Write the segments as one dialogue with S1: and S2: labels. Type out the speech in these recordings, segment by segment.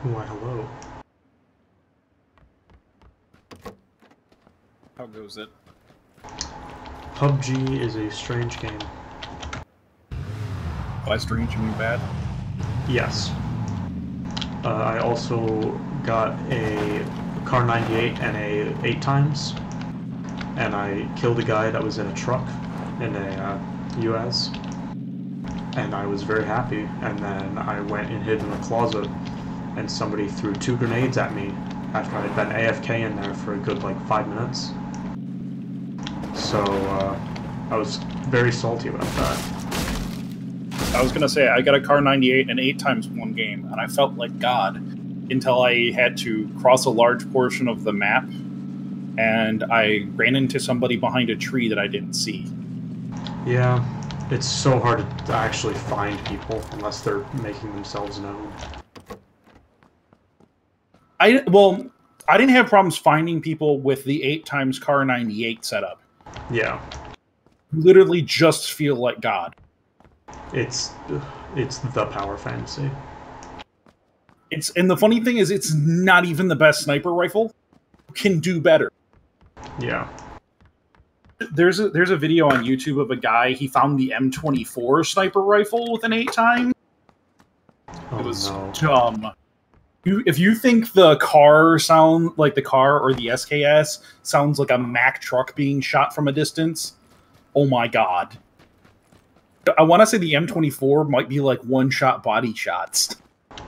S1: Why, hello.
S2: How goes it?
S1: PUBG is a strange game.
S2: By strange, you mean bad?
S1: Yes. I also got a Car 98 and a 8 times, and I killed a guy that was in a truck in a US, and I was very happy. And then I went and hid in a closet, and somebody threw 2 grenades at me after I had been AFK in there for a good like 5 minutes. So I was very salty about that.
S2: I was gonna say, I got a Car 98 and 8 times one game, and I felt like God until I had to cross a large portion of the map, and I ran into somebody behind a tree that I didn't see.
S1: Yeah, it's so hard to actually find people unless they're making themselves known.
S2: I didn't have problems finding people with the 8 times Car 98 setup.
S1: Yeah.
S2: You literally just feel like God.
S1: It's the power fantasy.
S2: And the funny thing is, it's not even the best sniper rifle. You can do better.
S1: Yeah.
S2: There's a video on YouTube of a guy, he found the M24 sniper rifle with an 8 times.
S1: Oh,
S2: It was
S1: no.
S2: dumb. If you think the car sound like the car or the SKS sounds like a Mack truck being shot from a distance, oh my god. I want to say the M24 might be like one-shot body shots.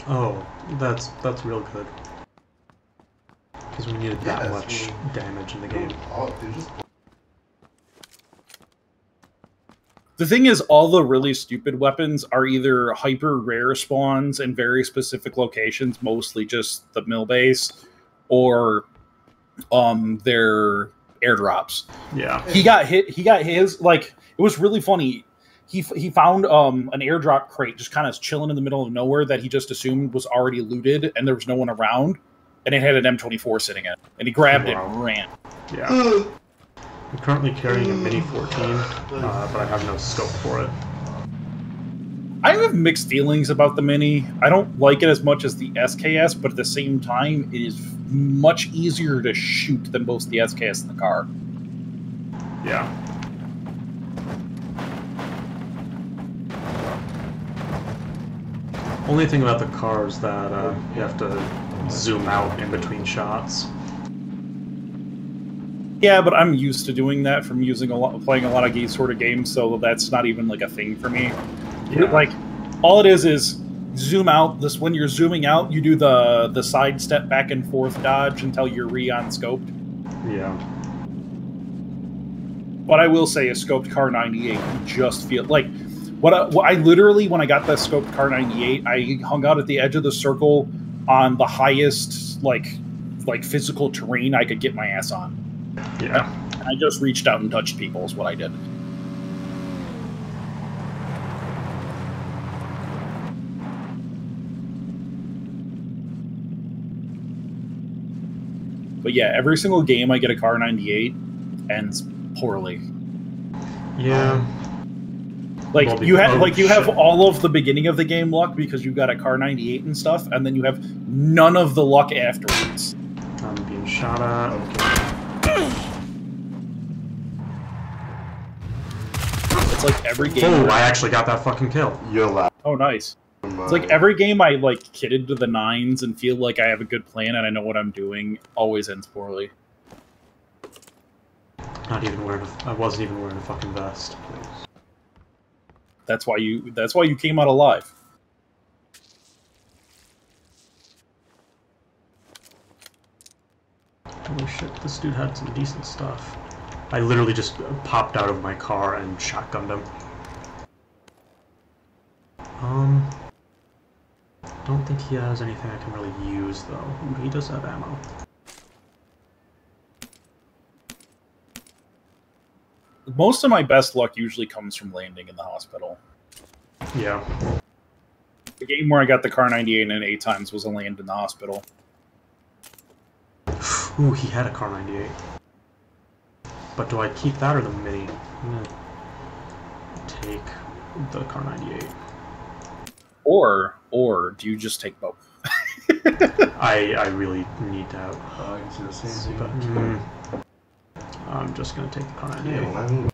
S1: Oh, that's real good. Because we needed that much damage in the game.
S2: The thing is, all the really stupid weapons are either hyper rare spawns in very specific locations, mostly just the mill base, or they're airdrops.
S1: Yeah.
S2: He got his, like, it was really funny. He found an airdrop crate just kind of chilling in the middle of nowhere that he just assumed was already looted and there was no one around, and it had an M24 sitting in it. And he grabbed it and ran.
S1: Yeah. I'm currently carrying a Mini 14, but I have no scope for it.
S2: I have mixed feelings about the Mini. I don't like it as much as the SKS, but at the same time, it is much easier to shoot than both the SKS and the car.
S1: Yeah. Only thing about the car is that you have to zoom out in between shots.
S2: Yeah, but I'm used to doing that from playing a lot of these sort of games, so that's not even like a thing for me.
S1: Yeah.
S2: Like, all it is zoom out. When you're zooming out, you do the side step back and forth dodge until you're re-on-scoped.
S1: Yeah.
S2: What I will say is scoped Car 98, you just feel like what I literally, when I got the scoped Car 98, I hung out at the edge of the circle on the highest like physical terrain I could get my ass on.
S1: Yeah.
S2: And I just reached out and touched people is what I did. But yeah, every single game I get a Car 98 ends poorly.
S1: Yeah.
S2: Like,
S1: Well,
S2: you have all of the beginning of the game luck because you got a Car 98 and stuff, and then you have none of the luck afterwards.
S1: I'm being shot at. Okay.
S2: It's like every game.
S1: Oh, I actually got that fucking kill.
S3: You're loud.
S2: Oh, nice. It's like every game I like kitted to the nines and feel like I have a good plan and I know what I'm doing always ends poorly.
S1: Not even wearing I wasn't even wearing a fucking vest.
S2: That's why you came out alive.
S1: Holy shit, this dude had some decent stuff. I literally just popped out of my car and shotgunned him. Don't think he has anything I can really use, though. Ooh, he does have ammo.
S2: Most of my best luck usually comes from landing in the hospital.
S1: Yeah.
S2: The game where I got the Car 98 and 8 times was a land in the hospital.
S1: Ooh, he had a Car 98. But do I keep that or the Mini? I'm gonna take the Car 98.
S2: Or do you just take both?
S1: I really need to have.
S3: I can see the same thing.
S1: I'm just gonna take the car
S3: Yeah,
S1: 98.
S3: well,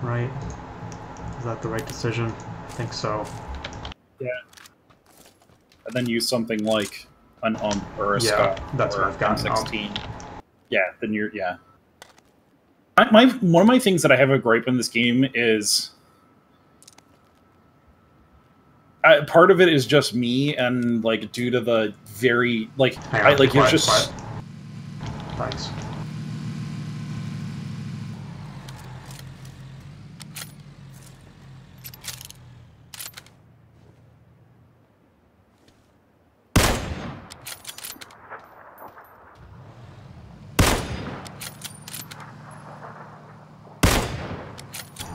S1: Right? Is that the right decision? I think so.
S2: Yeah. And then use something like an or a
S1: Yeah,
S2: Scott
S1: that's
S2: or
S1: what I've got now.
S2: M16. Yeah, then you're one of my things that I have a gripe in this game is part of it is just me, and like due to the very like
S1: Hang on,
S2: you're
S1: quiet,
S2: just
S1: quiet. Thanks.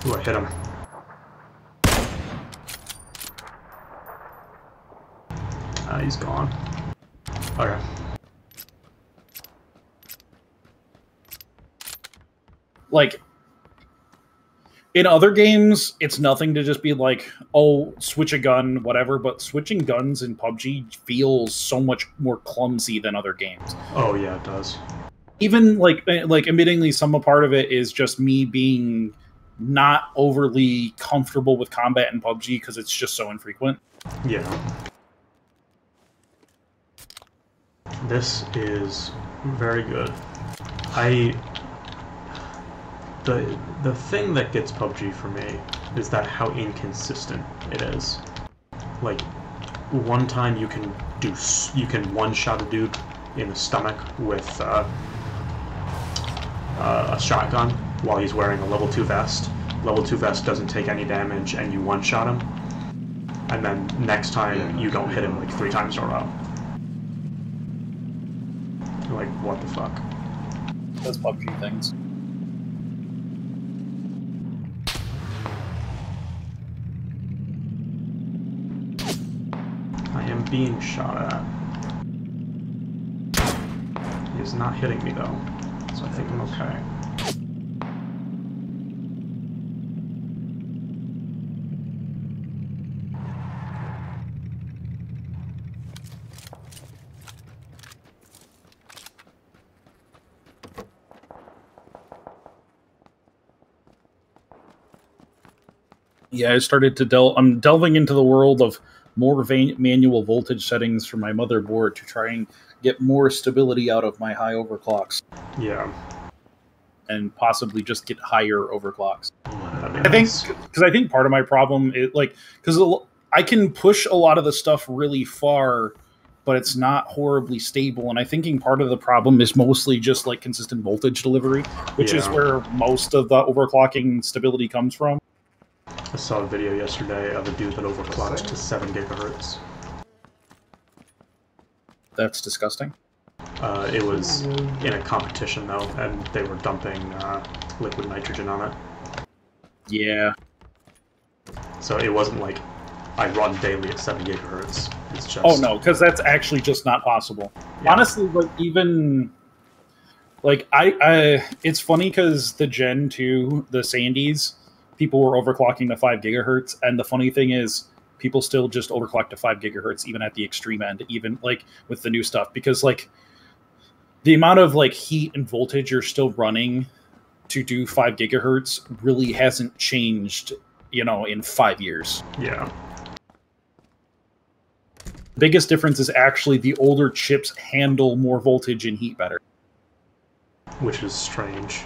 S1: Ooh, I hit him. He's gone. Okay.
S2: like in other games, it's nothing to just be like, oh, switch a gun, whatever. But switching guns in PUBG feels so much more clumsy than other games.
S1: Oh yeah, it does.
S2: Even like admittingly, some part of it is just me being not overly comfortable with combat in PUBG because it's just so infrequent.
S1: Yeah. This is very good. The thing that gets PUBG for me is that how inconsistent it is. Like, one time you can one-shot a dude in the stomach with a shotgun while he's wearing a level 2 vest. Level 2 vest doesn't take any damage, and you one-shot him. And then next time you don't hit him like 3 times in a row. You're like, what the fuck?
S2: Those PUBG things.
S1: I am being shot at. He is not hitting me though, so I think I'm okay.
S2: Yeah, I started to I'm delving into the world of more manual voltage settings for my motherboard to try and get more stability out of my high overclocks.
S1: Yeah.
S2: And possibly just get higher overclocks.
S1: I
S2: think part of my problem is because I can push a lot of the stuff really far, but it's not horribly stable. And I think part of the problem is mostly just like consistent voltage delivery, which is where most of the overclocking stability comes from.
S1: I saw a video yesterday of a dude that overclocked to 7 gigahertz.
S2: That's disgusting.
S1: It was in a competition though, and they were dumping liquid nitrogen on it.
S2: Yeah.
S1: So it wasn't like I run daily at 7 gigahertz. It's just...
S2: Oh no, because that's actually just not possible. Yeah. Honestly, it's funny because the Gen 2, the Sandies, people were overclocking to 5 gigahertz, and the funny thing is, people still just overclock to 5 gigahertz, even at the extreme end, even like with the new stuff, because like the amount of like heat and voltage you're still running to do 5 gigahertz really hasn't changed, in 5 years.
S1: Yeah.
S2: The biggest difference is actually the older chips handle more voltage and heat better.
S1: Which is strange.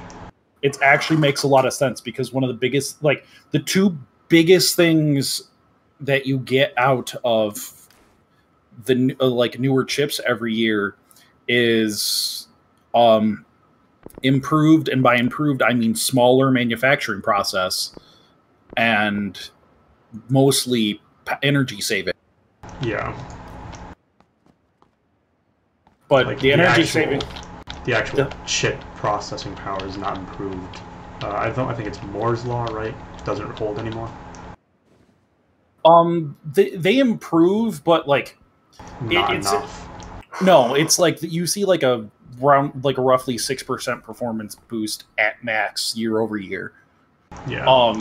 S2: It actually makes a lot of sense because one of the biggest, the two biggest things that you get out of the newer chips every year is improved, and by improved I mean smaller manufacturing process and mostly energy saving.
S1: Yeah.
S2: But the energy saving...
S1: The actual chip processing power is not improved. I think it's Moore's law, right? Doesn't hold anymore.
S2: They improve, but
S1: not enough.
S2: No, it's like you see a roughly 6% performance boost at max year over year.
S1: Yeah.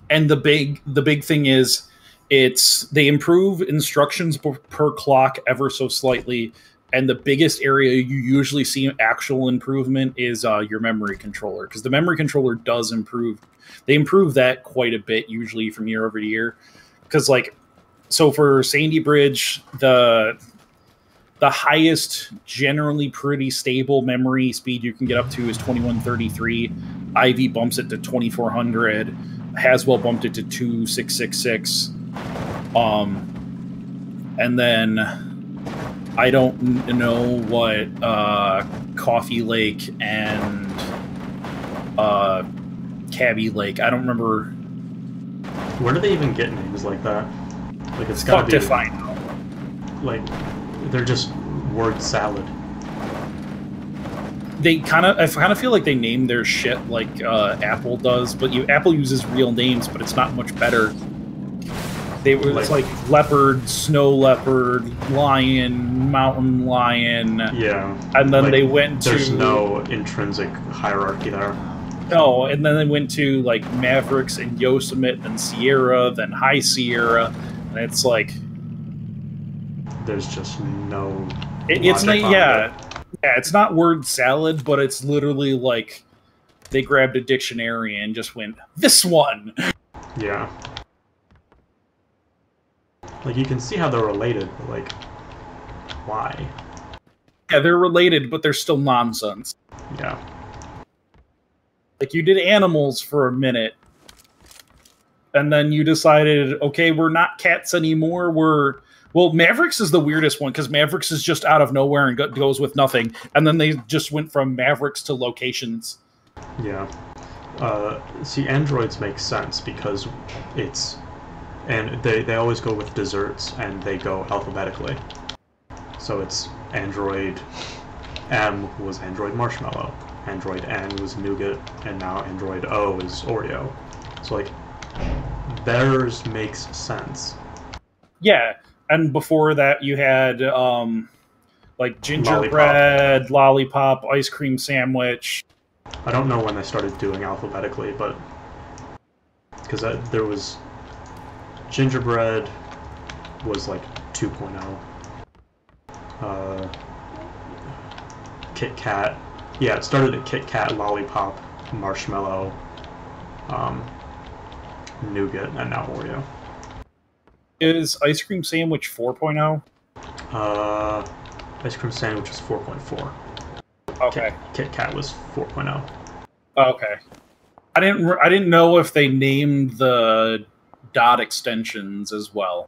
S2: And the big thing is They improve instructions per clock ever so slightly, and the biggest area you usually see actual improvement is your memory controller, because the memory controller does improve. They improve that quite a bit usually from year over year, because like, so for Sandy Bridge, the highest, generally pretty stable memory speed you can get up to is 2133. Ivy bumps it to 2400. Haswell bumped it to 2666. And then I don't know what Coffee Lake and Cabby Lake. I don't remember.
S1: Where do they even get names like that? Like it's gotta be
S2: if I know.
S1: Like they're just word salad.
S2: I kind of feel like they name their shit like Apple does, but Apple uses real names, but it's not much better. It's like leopard, snow leopard, lion, mountain lion.
S1: Yeah.
S2: And then
S1: like,
S2: they went to...
S1: There's no intrinsic hierarchy there.
S2: No, and then they went to like Mavericks and Yosemite, then Sierra, then High Sierra, and it's like...
S1: There's just no...
S2: It's not, yeah, it's not word salad, but it's literally like they grabbed a dictionary and just went, this one!
S1: Yeah. Like, you can see how they're related, but, like, why?
S2: Yeah, they're related, but they're still nonsense.
S1: Yeah.
S2: Like, you did animals for a minute, and then you decided, okay, we're not cats anymore, Well, Mavericks is the weirdest one, because Mavericks is just out of nowhere and goes with nothing, and then they just went from Mavericks to locations.
S1: Yeah. See, androids make sense, because it's... And they always go with desserts, and they go alphabetically. So it's Android M was Android Marshmallow, Android N was Nougat, and now Android O is Oreo. So, like, theirs makes sense.
S2: Yeah, and before that you had, like, gingerbread, lollipop, ice cream sandwich.
S1: I don't know when they started doing alphabetically, but... Because there was... Gingerbread was like 2.0. Kit Kat. Yeah, it started at Kit Kat, Lollipop, Marshmallow, Nougat, and now Oreo.
S2: Is Ice Cream Sandwich 4.0?
S1: Ice Cream Sandwich was 4.4.
S2: Okay.
S1: Kit Kat was 4.0.
S2: Okay. I didn't know if they named the dot extensions as well.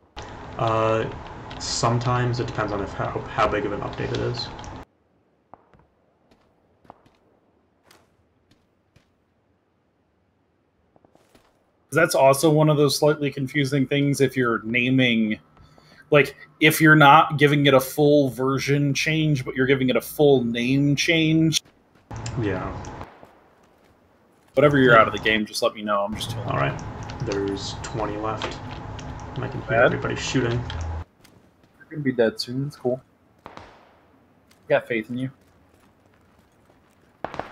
S1: Sometimes it depends on how big of an update it is.
S2: That's also one of those slightly confusing things if you're naming, like, if you're not giving it a full version change, but you're giving it a full name change.
S1: Yeah.
S2: Whatever you're out of the game, just let me know. I'm just
S1: Alright. There's 20 left. And I can hear everybody shooting.
S2: You're gonna be dead soon. It's cool. Got faith in you.
S1: I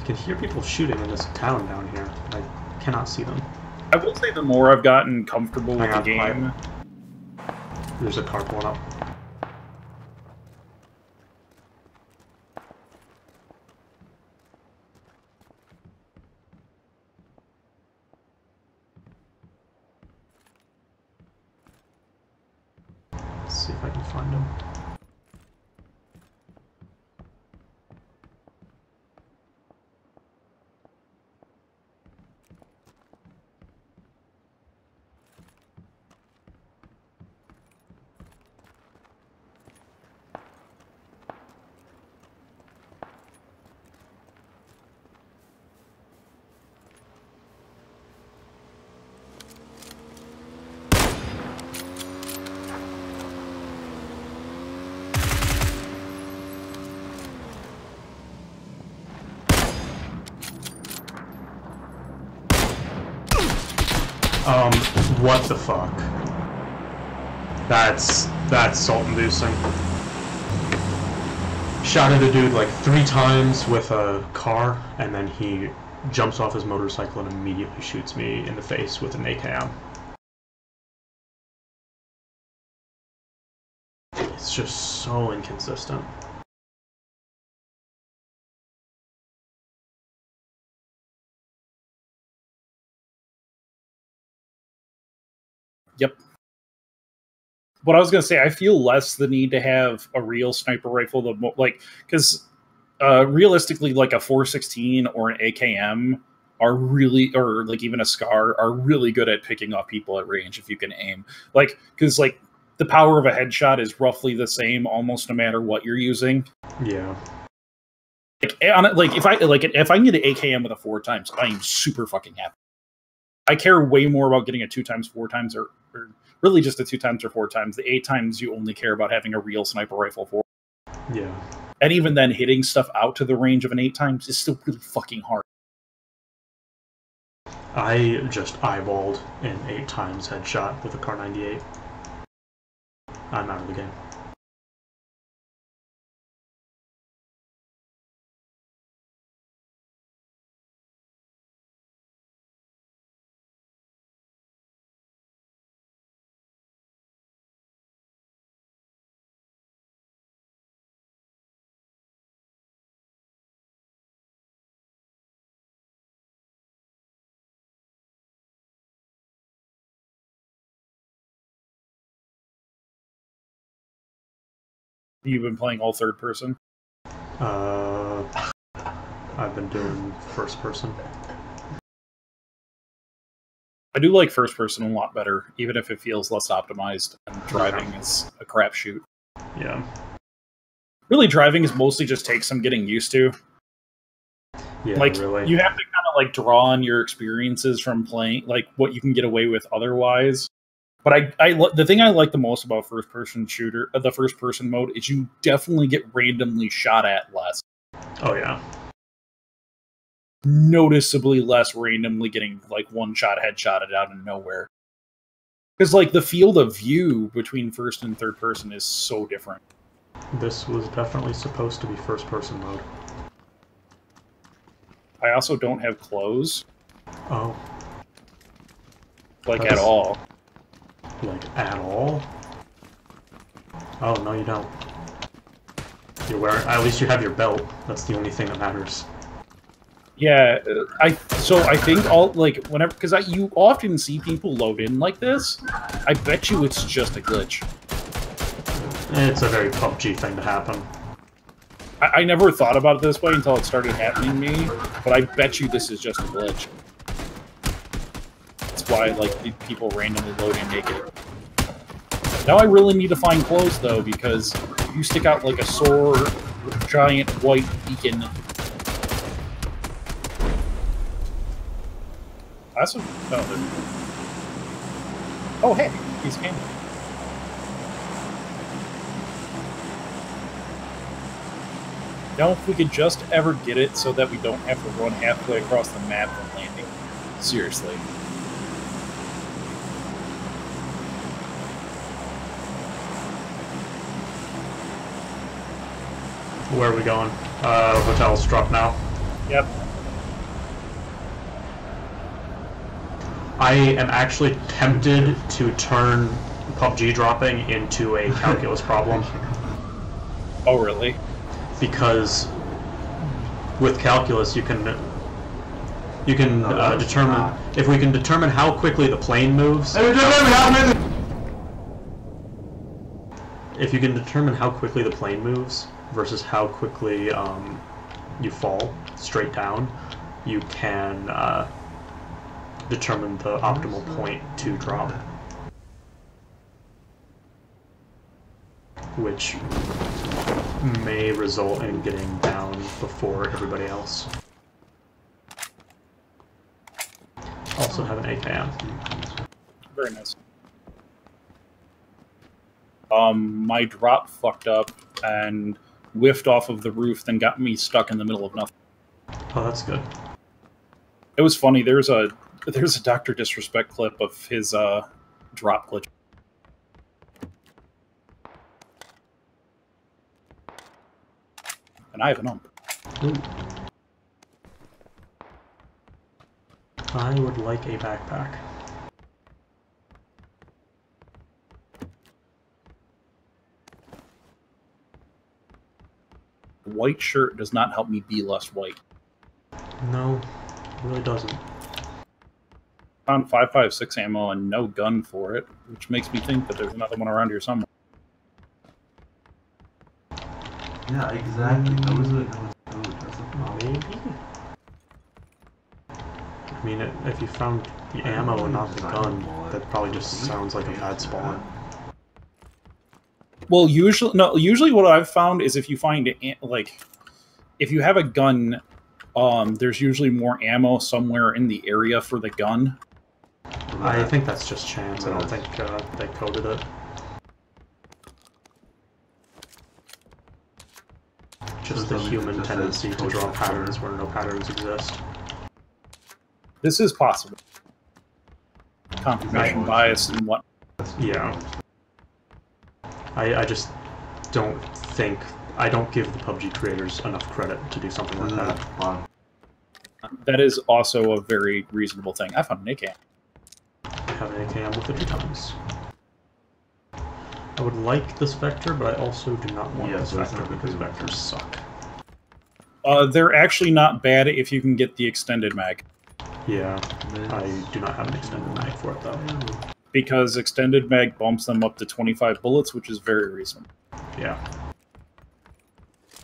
S1: can hear people shooting in this town down here. I cannot see them.
S2: I will say the more I've gotten comfortable with the game...
S1: There's a car pulling up. Let's see if I can find him. What the fuck? That's salt-inducing. Shot at a dude like 3 times with a car, and then he jumps off his motorcycle and immediately shoots me in the face with an AKM. It's just so inconsistent.
S2: Yep. What I was gonna say, I feel less the need to have a real sniper rifle, because realistically, like a 416 or an AKM are really, or like even a SCAR, are really good at picking off people at range if you can aim. Like, because like the power of a headshot is roughly the same almost no matter what you're using.
S1: Yeah.
S2: Like if I can get an AKM with a 4x, I am super fucking happy. I care way more about getting a 2x, 4x, or really just a 2x or 4x. The 8x you only care about having a real sniper rifle for.
S1: Yeah.
S2: And even then, hitting stuff out to the range of an 8x is still really fucking hard.
S1: I just eyeballed an 8x headshot with a Car 98. I'm out of the game.
S2: You've been playing all third person?
S1: I've been doing first person.
S2: I do like first person a lot better, even if it feels less optimized, and driving is a crapshoot.
S1: Yeah.
S2: Really, driving is mostly just takes some getting used to.
S1: Yeah,
S2: like,
S1: really.
S2: You have to kind of like draw on your experiences from playing, like what you can get away with otherwise. But the thing I like the most about first person shooter, the first person mode, is you definitely get randomly shot at less.
S1: Oh yeah.
S2: Noticeably less randomly getting like one shot headshotted out of nowhere. Because like the field of view between first and third person is so different.
S1: This was definitely supposed to be first person mode.
S2: I also don't have clothes.
S1: Oh.
S2: Like at all.
S1: Like at all? Oh no, you don't. You're wearing. At least you have your belt. That's the only thing that matters.
S2: Yeah, I think all like whenever, because you often see people load in like this. I bet you it's just a glitch.
S1: It's a very PUBG thing to happen.
S2: I never thought about it this way until it started happening to me, but I bet you this is just a glitch. That's why like people randomly load in naked. Now I really need to find clothes though, because you stick out like a sore giant white beacon. That's what. Oh, hey, he's camera. Now, if we could just ever get it so that we don't have to run halfway across the map when landing. Seriously.
S1: Where are we going? Hotel struck now.
S2: Yep.
S1: I am actually tempted to turn PUBG dropping into a calculus problem.
S2: Oh, really?
S1: Because with calculus you can determine if we can determine how quickly the plane moves. If you can determine how quickly the plane moves versus how quickly you fall straight down, you can determine the optimal point to drop, which may result in getting down before everybody else. Also have an AKM.
S2: Very nice. My drop fucked up and whiffed off of the roof, then got me stuck in the middle of nothing.
S1: Oh, that's good.
S2: It was funny. There's a Dr. Disrespect clip of his drop glitch. And I have an ump.
S1: Ooh. I would like a backpack.
S2: White shirt does not help me be less white.
S1: No, it really doesn't.
S2: Found 5.56 ammo and no gun for it, which makes me think that there's another one around here somewhere.
S3: Yeah, exactly. That was that's a problem.
S1: Maybe? I mean, if you found the ammo and not the gun, that probably just sounds like a bad spawn.
S2: Well, usually what I've found is if you find, like, if you have a gun, there's usually more ammo somewhere in the area for the gun.
S1: I think that's just chance. I don't think they coded it. Just the human tendency to draw patterns where no patterns exist.
S2: This is possible. Confirmation bias and what.
S1: Yeah. I just don't think... I don't give the Pubg creators enough credit to do something like that.
S2: That is also a very reasonable thing. I found an AK.
S1: I have an AKM with it 2 times. I would like this Vector, but I also do not want this Vector because Vectors suck.
S2: They're actually not bad if you can get the extended mag.
S1: Yeah, I do not have an extended mag for it though.
S2: Because extended mag bumps them up to 25 bullets, which is very reasonable.
S1: Yeah.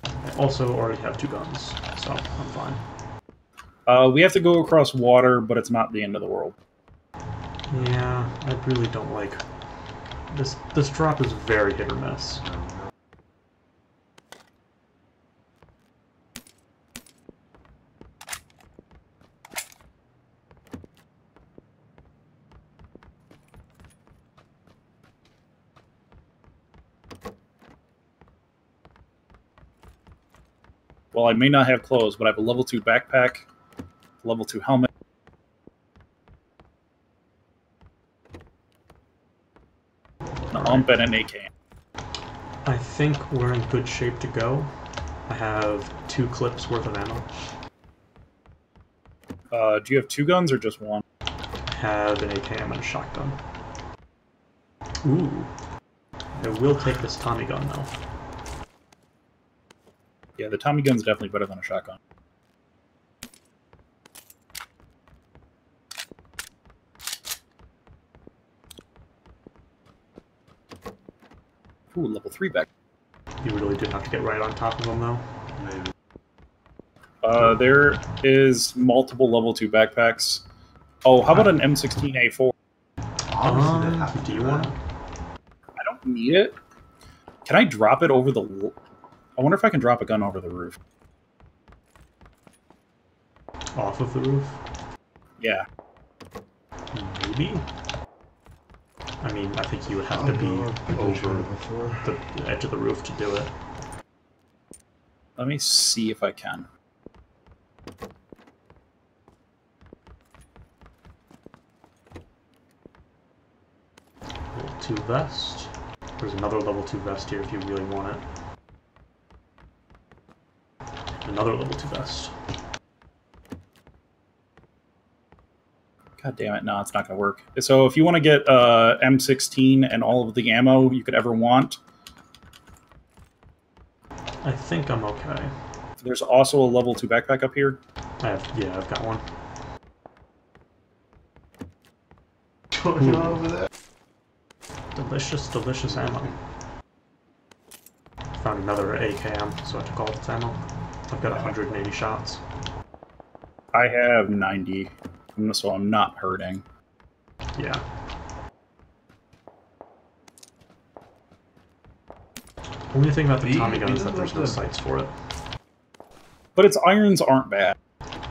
S1: I also already have 2 guns, so I'm fine.
S2: We have to go across water, but it's not the end of the world.
S1: Yeah, I really don't like... This drop is very hit or miss.
S2: Well, I may not have clothes, but I have a level 2 backpack, level 2 helmet. An ump and an AK.
S1: I think we're in good shape to go. I have 2 clips worth of ammo.
S2: Do you have 2 guns or just 1?
S1: I have an AKM and a shotgun. Ooh. I will take this Tommy gun though.
S2: Yeah, the Tommy gun's definitely better than a shotgun. Ooh, level 3 back.
S1: You really did have to get right on top of them though.
S3: Maybe.
S2: There is multiple level 2 backpacks. Oh, how about an M16A4?
S1: Do you want it?
S2: I don't need it. Can I drop it over the... I wonder if I can drop a gun over the roof.
S1: Off of the roof?
S2: Yeah.
S1: Maybe? I mean, I think you would have to be over the edge of the roof to do it.
S2: Let me see if I can.
S1: Level 2 vest. There's another level 2 vest here if you really want it. Another level 2 vest.
S2: God damn it, no, it's not going to work. So if you want to get M16 and all of the ammo you could ever want...
S1: I think I'm okay.
S2: There's also a level 2 backpack up here.
S1: Yeah, I've got one.
S3: Over there.
S1: Delicious, delicious ammo. Found another AKM, so I took all its ammo. I've got 180 shots.
S2: I have 90, so I'm not hurting.
S1: Yeah. Only thing about the Tommy gun is that there's no sights for it.
S2: But its irons aren't bad.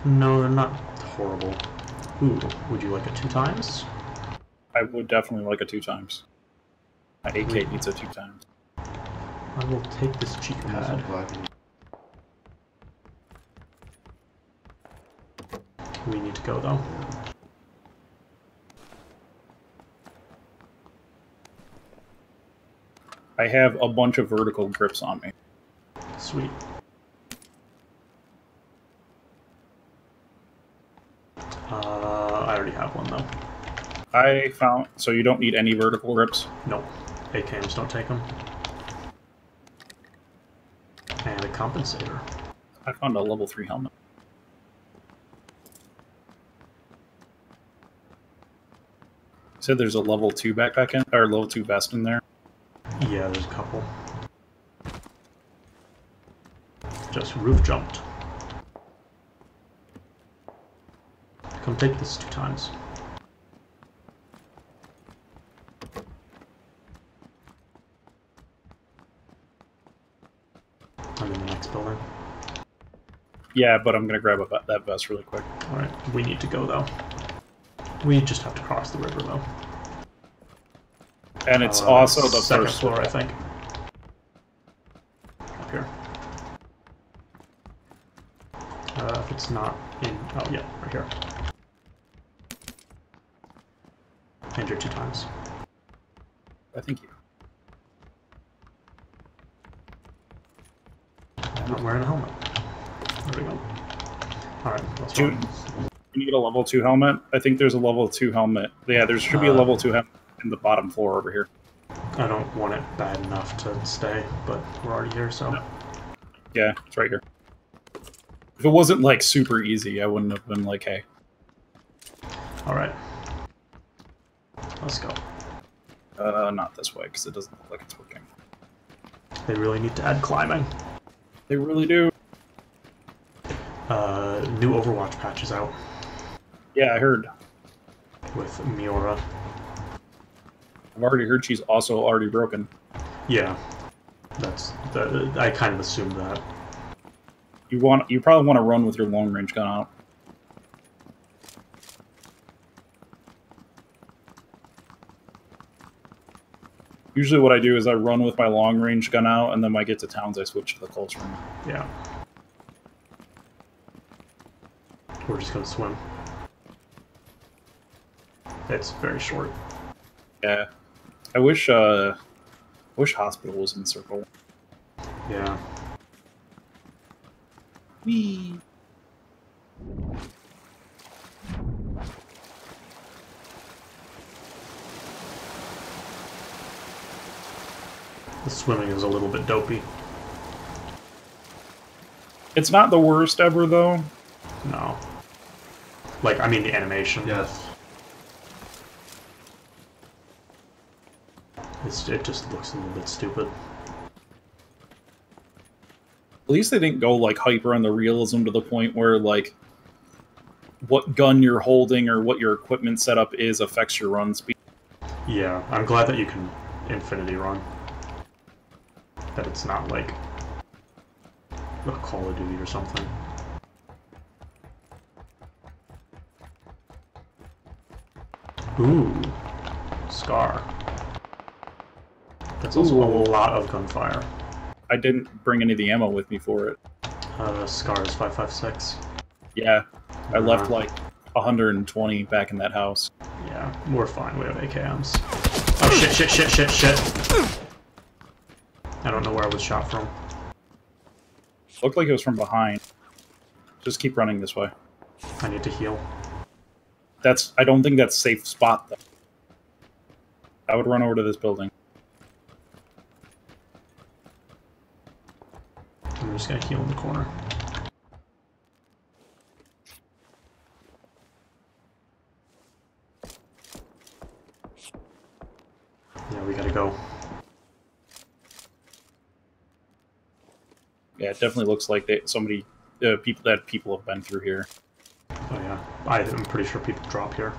S1: No, they're not horrible. Ooh, would you like a 2 times?
S2: I would definitely like a 2 times. My AK needs a 2 times.
S1: I will take this cheek pad. We need to go though.
S2: I have a bunch of vertical grips on me.
S1: Sweet. I already have one though.
S2: I found... So you don't need any vertical grips?
S1: No. AKMs don't take them. And a compensator.
S2: I found a level 3 helmet. Said there's a level 2 backpack in, or level 2 vest in there.
S1: Yeah, there's a couple. Just roof jumped. Come take this 2 times. I'm in the next building.
S2: Yeah, but I'm gonna grab that vest really quick.
S1: Alright, we need to go though. We just have to cross the river though.
S2: And it's also the
S1: second
S2: first
S1: floor, I think. Up here. If it's not in... Oh, yeah, right here. Injured 2 times.
S2: Thank you.
S1: I'm not wearing a helmet. There we go. Alright, let's
S2: You
S1: run.
S2: need a level 2 helmet? I think there's a level 2 helmet. Yeah, there should be a level 2 helmet in the bottom floor over here.
S1: I don't want it bad enough to stay, but we're already here, so...
S2: No. Yeah, it's right here. If it wasn't, like, super easy, I wouldn't have been like, hey.
S1: Alright. Let's go.
S2: Not this way, because it doesn't look like it's working.
S1: They really need to add climbing.
S2: They really do.
S1: New Overwatch patch is out.
S2: Yeah, I heard.
S1: With Miura.
S2: I've already heard she's also already broken.
S1: Yeah. I kind of assumed that.
S2: You probably want to run with your long range gun out. Usually what I do is I run with my long range gun out, and then when I get to towns I switch to the close range.
S1: Yeah. We're just gonna swim. It's very short.
S2: Yeah. I wish hospital was in circle.
S1: Yeah.
S2: Whee!
S1: The swimming is a little bit dopey.
S2: It's not the worst ever, though.
S1: No. Like, I mean the animation.
S3: Yes.
S1: It just looks a little bit stupid.
S2: At least they didn't go, like, hyper on the realism to the point where, like, what gun you're holding or what your equipment setup is affects your run speed.
S1: Yeah, I'm glad that you can infinity run. That it's not like a Call of Duty or something. Ooh, Scar. That's also a lot of gunfire.
S2: I didn't bring any of the ammo with me for it.
S1: Scar is 5.56.
S2: Yeah, I left like 120 back in that house.
S1: Yeah, we're fine. We have AKMs. Oh shit! I don't know where I was shot from.
S2: Looked like it was from behind. Just keep running this way.
S1: I need to heal.
S2: I don't think that's a safe spot, though. I would run over to this building.
S1: I'm just gonna heal in the corner. Yeah, we gotta go.
S2: Yeah, it definitely looks like people have been through here.
S1: Oh yeah, I'm pretty sure people drop here.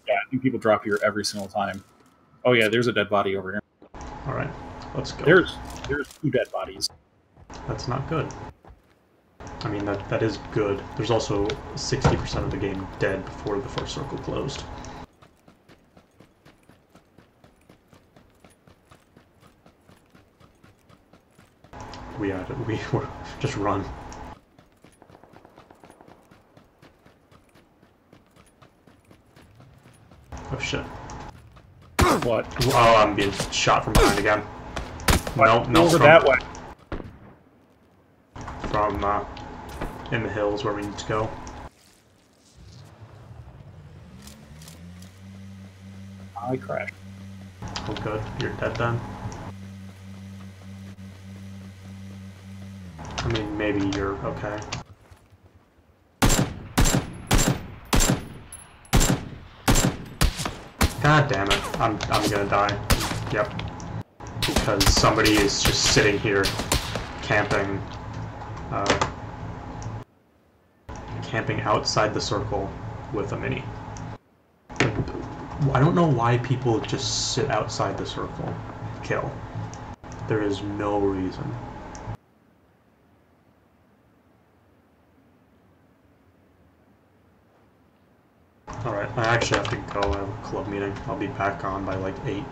S2: Yeah, I think people drop here every single time. Oh yeah, there's a dead body over here.
S1: All right, let's go.
S2: There's 2 dead bodies.
S1: That's not good. I mean, that is good. There's also 60% of the game dead before the first circle closed. We were just run. Oh shit.
S2: What?
S1: Oh, I'm being shot from behind again. No,
S2: over that way.
S1: From in the hills where we need to go.
S2: I crashed.
S1: Oh good, you're dead then. I mean, maybe you're okay. God damn it, I'm gonna die. Yep. Because somebody is just sitting here camping, camping outside the circle with a mini. I don't know why people just sit outside the circle and kill. There is no reason. Alright, I actually have to go. I have a club meeting. I'll be back on by like 8.